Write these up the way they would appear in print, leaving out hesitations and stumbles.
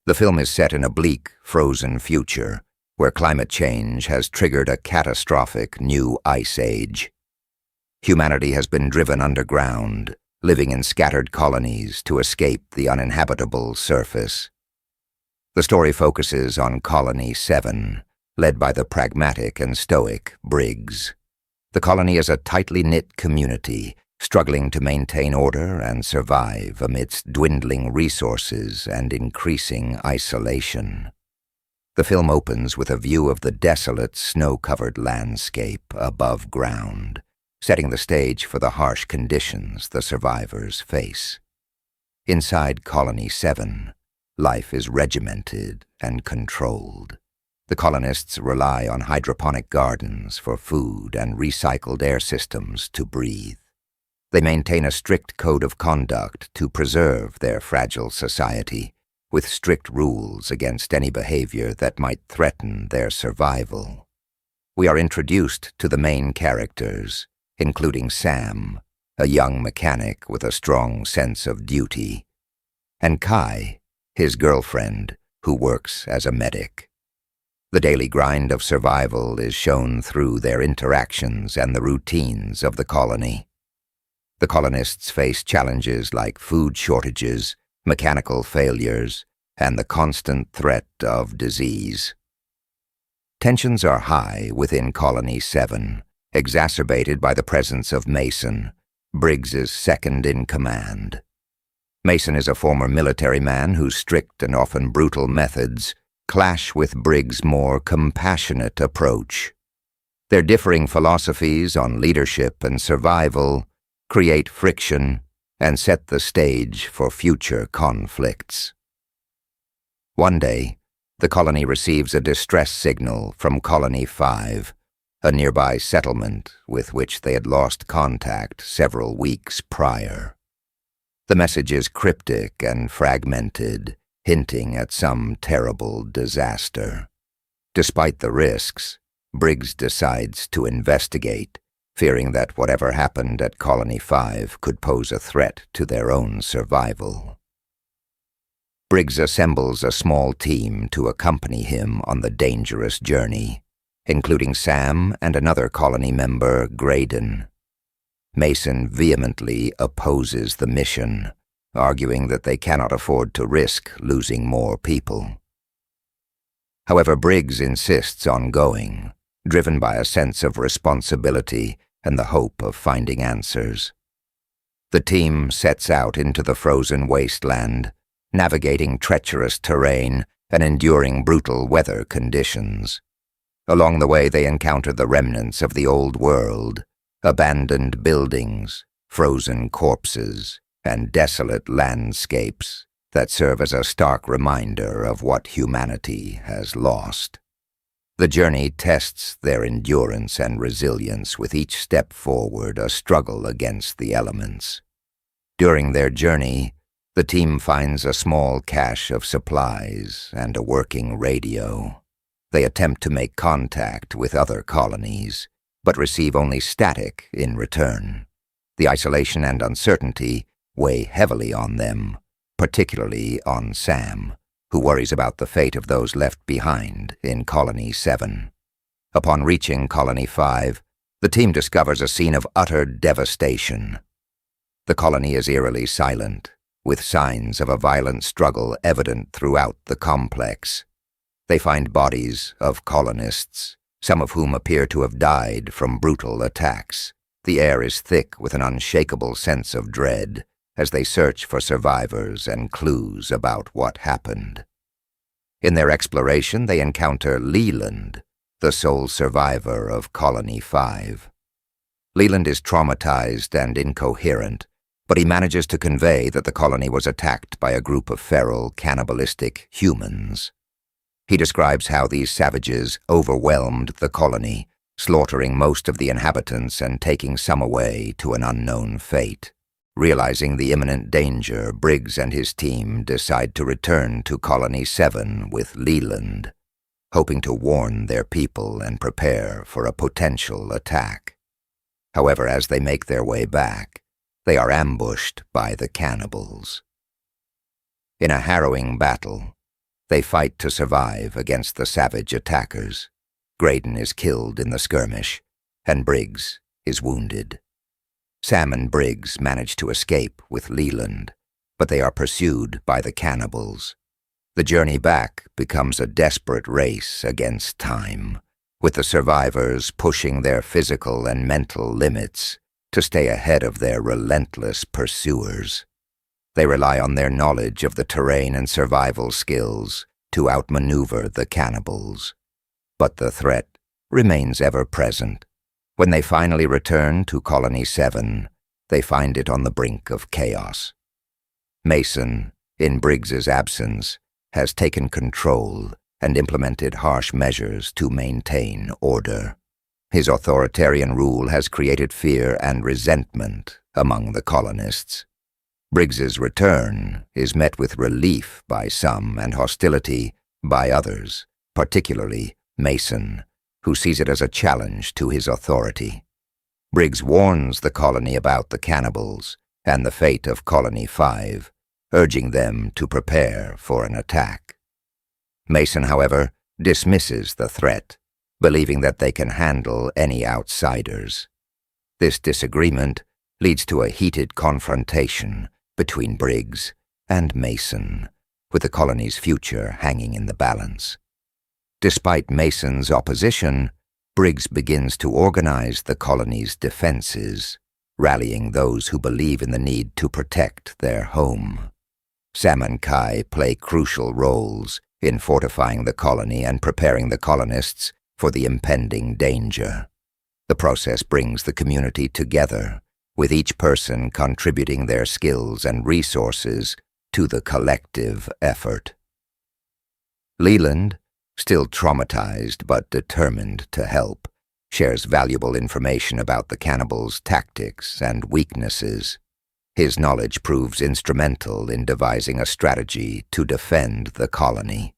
The film is set in a bleak, frozen future, where climate change has triggered a catastrophic new ice age. Humanity has been driven underground, living in scattered colonies to escape the uninhabitable surface. The story focuses on Colony 7, led by the pragmatic and stoic Briggs. The colony is a tightly knit community, struggling to maintain order and survive amidst dwindling resources and increasing isolation. The film opens with a view of the desolate, snow-covered landscape above ground, setting the stage for the harsh conditions the survivors face. Inside Colony 7, life is regimented and controlled. The colonists rely on hydroponic gardens for food and recycled air systems to breathe. They maintain a strict code of conduct to preserve their fragile society, with strict rules against any behavior that might threaten their survival. We are introduced to the main characters, including Sam, a young mechanic with a strong sense of duty, and Kai, his girlfriend, who works as a medic. The daily grind of survival is shown through their interactions and the routines of the colony. The colonists face challenges like food shortages, mechanical failures, and the constant threat of disease. Tensions are high within Colony 7, exacerbated by the presence of Mason, Briggs's second-in-command. Mason is a former military man whose strict and often brutal methods clash with Briggs' more compassionate approach. Their differing philosophies on leadership and survival create friction and set the stage for future conflicts. One day, the colony receives a distress signal from Colony 5, a nearby settlement with which they had lost contact several weeks prior. The message is cryptic and fragmented, hinting at some terrible disaster. Despite the risks, Briggs decides to investigate, fearing that whatever happened at Colony 5 could pose a threat to their own survival. Briggs assembles a small team to accompany him on the dangerous journey, including Sam and another colony member, Graydon. Mason vehemently opposes the mission, arguing that they cannot afford to risk losing more people. However, Briggs insists on going, driven by a sense of responsibility and the hope of finding answers. The team sets out into the frozen wasteland, navigating treacherous terrain and enduring brutal weather conditions. Along the way, they encounter the remnants of the old world, abandoned buildings, frozen corpses, and desolate landscapes that serve as a stark reminder of what humanity has lost. The journey tests their endurance and resilience, with each step forward a struggle against the elements. During their journey, the team finds a small cache of supplies and a working radio. They attempt to make contact with other colonies, but receive only static in return. The isolation and uncertainty weigh heavily on them, particularly on Sam, who worries about the fate of those left behind in Colony 7. Upon reaching Colony 5, the team discovers a scene of utter devastation. The colony is eerily silent, with signs of a violent struggle evident throughout the complex. They find bodies of colonists, some of whom appear to have died from brutal attacks. The air is thick with an unshakable sense of dread as they search for survivors and clues about what happened. In their exploration, they encounter Leland, the sole survivor of Colony 5. Leland is traumatized and incoherent, but he manages to convey that the colony was attacked by a group of feral, cannibalistic humans. He describes how these savages overwhelmed the colony, slaughtering most of the inhabitants and taking some away to an unknown fate. Realizing the imminent danger, Briggs and his team decide to return to Colony 7 with Leland, hoping to warn their people and prepare for a potential attack. However, as they make their way back, they are ambushed by the cannibals. In a harrowing battle, They fight to survive against the savage attackers. Graydon is killed in the skirmish, and Briggs is wounded. Sam and Briggs manage to escape with Leland, but they are pursued by the cannibals. The journey back becomes a desperate race against time, with the survivors pushing their physical and mental limits to stay ahead of their relentless pursuers. They rely on their knowledge of the terrain and survival skills to outmaneuver the cannibals. But the threat remains ever present. When they finally return to Colony 7, they find it on the brink of chaos. Mason, in Briggs's absence, has taken control and implemented harsh measures to maintain order. His authoritarian rule has created fear and resentment among the colonists. Briggs's return is met with relief by some and hostility by others, particularly Mason, who sees it as a challenge to his authority. Briggs warns the colony about the cannibals and the fate of Colony 5, urging them to prepare for an attack. Mason, however, dismisses the threat, believing that they can handle any outsiders. This disagreement leads to a heated confrontation between Briggs and Mason, with the colony's future hanging in the balance. Despite Mason's opposition, Briggs begins to organize the colony's defenses, rallying those who believe in the need to protect their home. Sam and Kai play crucial roles in fortifying the colony and preparing the colonists for the impending danger. The process brings the community together, with each person contributing their skills and resources to the collective effort. Leland, still traumatized but determined to help, shares valuable information about the cannibals' tactics and weaknesses. His knowledge proves instrumental in devising a strategy to defend the colony.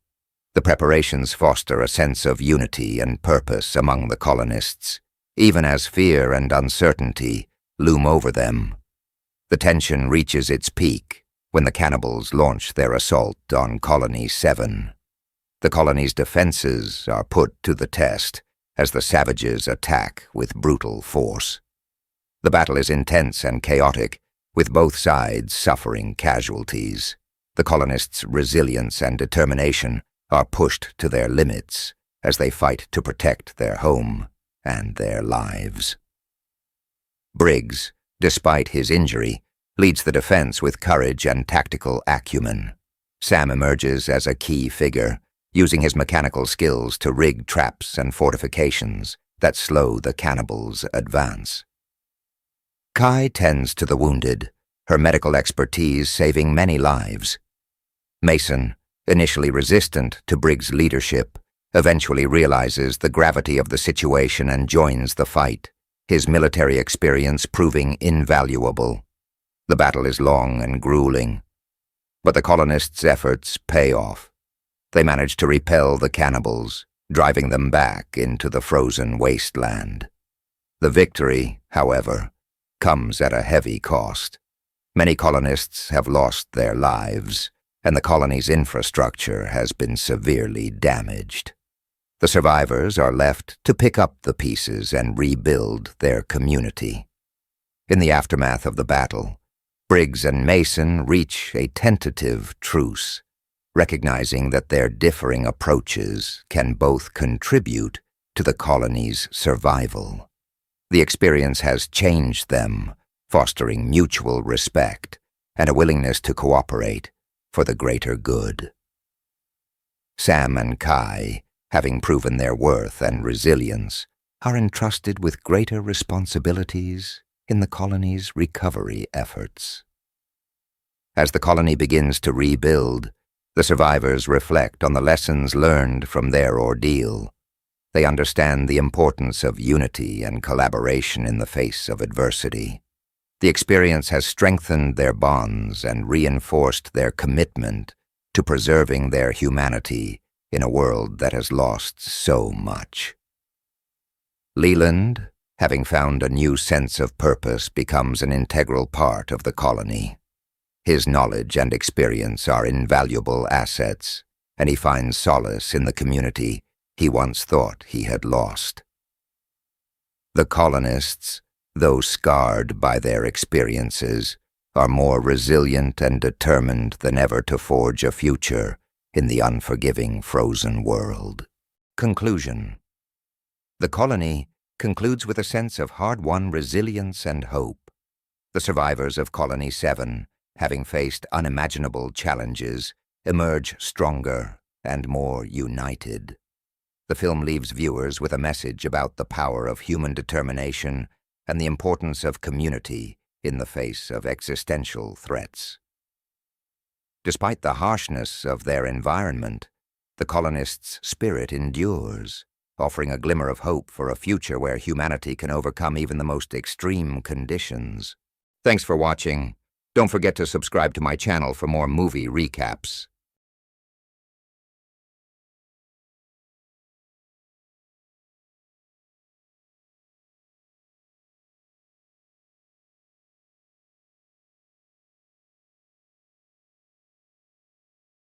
The preparations foster a sense of unity and purpose among the colonists, even as fear and uncertainty loom over them. The tension reaches its peak when the cannibals launch their assault on Colony 7. The colony's defenses are put to the test as the savages attack with brutal force. The battle is intense and chaotic, with both sides suffering casualties. The colonists' resilience and determination are pushed to their limits as they fight to protect their home and their lives. Briggs, despite his injury, leads the defense with courage and tactical acumen. Sam emerges as a key figure, using his mechanical skills to rig traps and fortifications that slow the cannibals' advance. Kai tends to the wounded, her medical expertise saving many lives. Mason, initially resistant to Briggs' leadership, eventually realizes the gravity of the situation and joins the fight, his military experience proving invaluable. The battle is long and grueling, but the colonists' efforts pay off. They manage to repel the cannibals, driving them back into the frozen wasteland. The victory, however, comes at a heavy cost. Many colonists have lost their lives, and the colony's infrastructure has been severely damaged. The survivors are left to pick up the pieces and rebuild their community. In the aftermath of the battle, Briggs and Mason reach a tentative truce, recognizing that their differing approaches can both contribute to the colony's survival. The experience has changed them, fostering mutual respect and a willingness to cooperate for the greater good. Sam and Kai, having proven their worth and resilience, are entrusted with greater responsibilities in the colony's recovery efforts. As the colony begins to rebuild, the survivors reflect on the lessons learned from their ordeal. They understand the importance of unity and collaboration in the face of adversity. The experience has strengthened their bonds and reinforced their commitment to preserving their humanity in a world that has lost so much. Leland, having found a new sense of purpose, becomes an integral part of the colony. His knowledge and experience are invaluable assets, and he finds solace in the community he once thought he had lost. The colonists, though scarred by their experiences, are more resilient and determined than ever to forge a future in the unforgiving frozen world. Conclusion. The Colony concludes with a sense of hard-won resilience and hope. The survivors of Colony 7, having faced unimaginable challenges, emerge stronger and more united. The film leaves viewers with a message about the power of human determination and the importance of community in the face of existential threats. Despite the harshness of their environment, the colonists' spirit endures, offering a glimmer of hope for a future where humanity can overcome even the most extreme conditions. Thanks for watching. Don't forget to subscribe to my channel for more movie recaps.